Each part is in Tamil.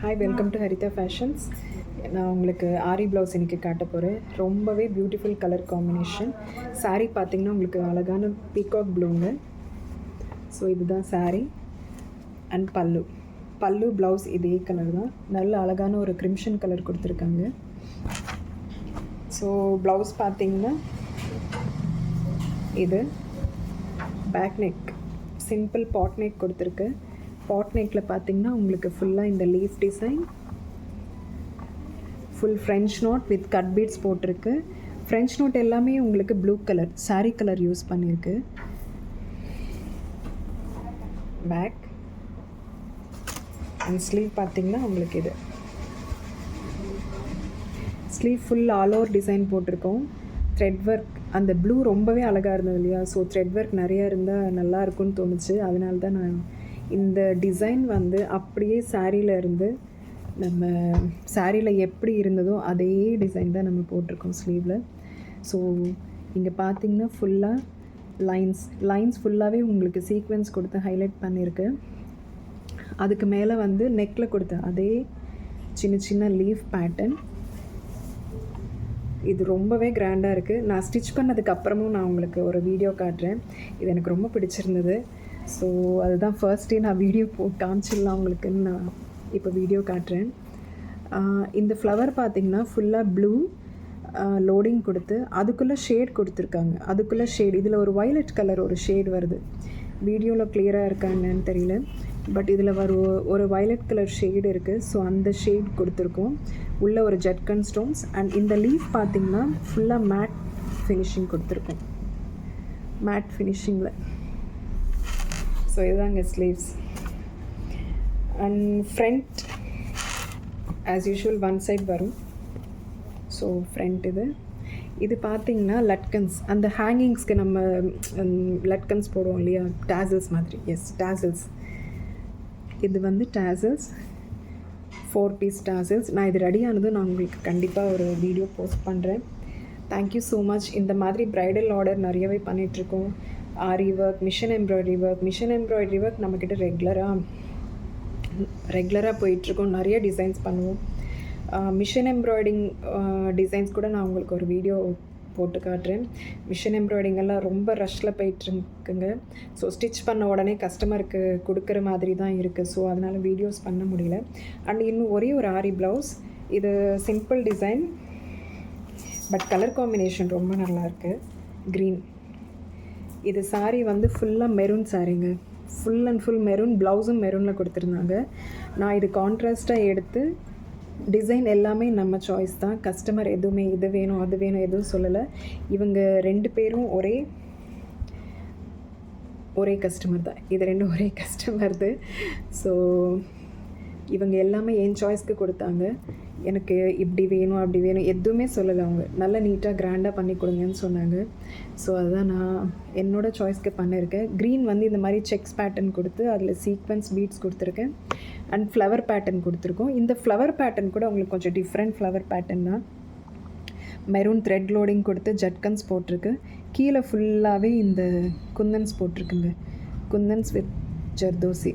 Hi, welcome to Haritha fashions. நான் உங்களுக்கு ஆரி ப்ளவுஸ் இன்றைக்கி காட்ட போகிறேன். ரொம்பவே பியூட்டிஃபுல் கலர் காம்பினேஷன். சாரீ பார்த்திங்கன்னா உங்களுக்கு அழகான பீகாக் ப்ளூங்க. ஸோ இதுதான் சாரீ அண்ட் பல்லு ப்ளவுஸ் இதே கலர் தான். நல்ல அழகான ஒரு கிரிம்ஷன் கலர் கொடுத்துருக்காங்க. ஸோ ப்ளவுஸ் பார்த்திங்கன்னா இது back neck, simple pot neck கொடுத்துருக்கு. பாட் நெக்கில் பார்த்திங்கன்னா உங்களுக்கு ஃபுல்லாக இந்த leaf design, full French knot with cut beads போட்டிருக்கு. ஃப்ரெஞ்ச் நோட் எல்லாமே உங்களுக்கு blue colour sari colour use பண்ணியிருக்கு. பேக் அண்ட் ஸ்லீவ் பார்த்திங்கன்னா உங்களுக்கு இது sleeve full all over design போட்டிருக்கோம். த்ரெட் ஒர்க், அந்த ப்ளூ ரொம்பவே அழகாக இருந்தது இல்லையா? ஸோ த்ரெட் ஒர்க் நிறையா இருந்தால் நல்லா இருக்கும்னு தோணுச்சு. அதனால தான் நான் இந்த டிசைன் அப்படியே சாரியில் இருந்து நம்ம சாரியில் எப்படி இருந்ததோ அதே டிசைன் தான் நம்ம போட்டிருக்கோம் ஸ்லீவில். ஸோ இங்கே பார்த்திங்கன்னா ஃபுல்லாக லைன்ஸ் ஃபுல்லாகவே உங்களுக்கு சீக்வென்ஸ் கொடுத்து ஹைலைட் பண்ணியிருக்கு. அதுக்கு மேலே நெக்கில் கொடுத்த அதே சின்ன சின்ன லீஃப் பேட்டர்ன். இது ரொம்பவே கிராண்டாக இருக்குது. நான் ஸ்டிச் பண்ணதுக்கு அப்புறமும் நான் உங்களுக்கு ஒரு வீடியோ காட்டுறேன். இது எனக்கு ரொம்ப பிடிச்சிருந்தது. ஸோ அதுதான் ஃபர்ஸ்ட் டே நான் வீடியோ காமிச்சிடலாம் உங்களுக்குன்னு நான் இப்போ வீடியோ காட்டுறேன். இந்த ஃப்ளவர் பார்த்திங்கன்னா ஃபுல்லாக ப்ளூ லோடிங் கொடுத்து அதுக்குள்ளே ஷேட் கொடுத்துருக்காங்க. அதுக்குள்ளே ஷேட் இதில் ஒரு வயலட் கலர் ஒரு ஷேட் வருது. வீடியோவில் கிளியராக இருக்கா என்னன்னு தெரியல, பட் இதில் ஒரு வயலட் கலர் ஷேடு இருக்குது. ஸோ அந்த ஷேட் கொடுத்துருக்கோம். உள்ளே ஒரு ஜட்கன் ஸ்டோன்ஸ் அண்ட் இந்த லீஃப் பார்த்திங்கன்னா ஃபுல்லாக மேட் ஃபினிஷிங் கொடுத்துருக்கோம். மேட் ஃபினிஷிங்கில். ஸோ இதுதாங்க sleeves and front as usual one side வரும். ஸோ ஃப்ரண்ட் இது பார்த்திங்கன்னா லட்கன்ஸ், அந்த ஹேங்கிங்ஸ்க்கு நம்ம லட்கன்ஸ் போடுவோம் இல்லையா, டேசல்ஸ் மாதிரி. Yes, tassels. இது டேசல்ஸ் 4 பீஸ் டேசல்ஸ். நான் இது ரெடியானதும் நான் உங்களுக்கு கண்டிப்பாக ஒரு வீடியோ போஸ்ட் பண்ணுறேன். Thank you so much. இந்த மாதிரி ப்ரைடல் ஆர்டர் நிறையவே பண்ணிகிட்ருக்கோம். ஆரி ஒர்க், மிஷின் எம்ப்ராய்டரி ஒர்க் நம்மக்கிட்ட ரெகுலராக போயிட்டுருக்கோம். நிறைய டிசைன்ஸ் பண்ணுவோம். மிஷின் எம்ப்ராய்டிங் டிசைன்ஸ் கூட நான் உங்களுக்கு ஒரு வீடியோ போட்டு காட்டுறேன். மிஷின் எம்ப்ராய்டிங்கெல்லாம் ரொம்ப ரஷ்ஷில் போயிட்டுருக்குங்க. ஸோ ஸ்டிச் பண்ண உடனே கஸ்டமருக்கு கொடுக்குற மாதிரி தான் இருக்குது. ஸோ அதனால் வீடியோஸ் பண்ண முடியல. அண்ட் இன்னும் ஒரே ஒரு ஆரி ப்ளவுஸ். இது simple design, but colour combination ரொம்ப நல்லாயிருக்கு. க்ரீன். இது சாரீ ஃபுல்லாக மெரூன் சாரீங்க. Full and full maroon. ப்ளவுஸும் மெரூனில் கொடுத்துருந்தாங்க. நான் இது கான்ட்ராஸ்ட்டாக எடுத்து டிசைன் எல்லாமே நம்ம சாய்ஸ் தான். கஸ்டமர் எதுவுமே இது வேணும் அது வேணும் எதுவும் சொல்லலை. இவங்க 2 பேரும் ஒரே கஸ்டமர் தான். இது 2 ஒரே கஸ்டமர் தான். ஸோ இவங்க எல்லாமே என் சாய்ஸ்க்கு கொடுத்தாங்க. எனக்கு இப்படி வேணும் அப்படி வேணும் எதுவுமே சொல்லலை. அவங்க நல்லா நீட்டாக கிராண்டாக பண்ணி கொடுங்கன்னு சொன்னாங்க. ஸோ அதுதான் நான் என்னோடய சாய்ஸ்க்கு பண்ணியிருக்கேன். க்ரீன் இந்த மாதிரி செக்ஸ் பேட்டர்ன் கொடுத்து அதில் சீக்வென்ஸ் பீட்ஸ் கொடுத்துருக்கேன் அண்ட் ஃப்ளவர் பேட்டர்ன் கொடுத்துருக்கோம். இந்த ஃப்ளவர் பேட்டர்ன் கூட உங்களுக்கு கொஞ்சம் டிஃப்ரெண்ட் ஃப்ளவர் பேட்டர்ன் தான். மெரூன் த்ரெட் லோடிங் கொடுத்து ஜட்கன்ஸ் போட்டிருக்கு. கீழே ஃபுல்லாகவே இந்த குந்தன்ஸ் போட்டிருக்குங்க. குந்தன்ஸ் வித் ஜர்தோசி.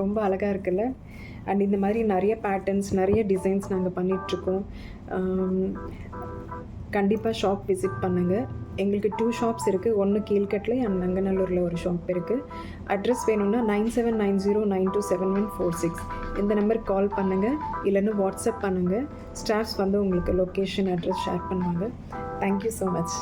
ரொம்ப அழகாக இருக்குல்ல? அண்ட் இந்த மாதிரி நிறைய பேட்டர்ன்ஸ், நிறைய டிசைன்ஸ் நாங்கள் பண்ணிகிட்ருக்கோம். கண்டிப்பாக ஷாப் விசிட் பண்ணுங்கள். எங்களுக்கு 2 ஷாப்ஸ் இருக்குது. ஒன்று கீழ்கட்டில் அண்ட் நங்கநல்லூரில் ஒரு ஷாப் இருக்குது. அட்ரஸ் வேணும்னா 9790927146 இந்த நம்பருக்கு கால் பண்ணுங்கள், இல்லைன்னா வாட்ஸ்அப் பண்ணுங்கள். ஸ்டாஃப்ஸ் உங்களுக்கு லொக்கேஷன் அட்ரஸ் ஷேர் பண்ணுவாங்க. Thank you so much.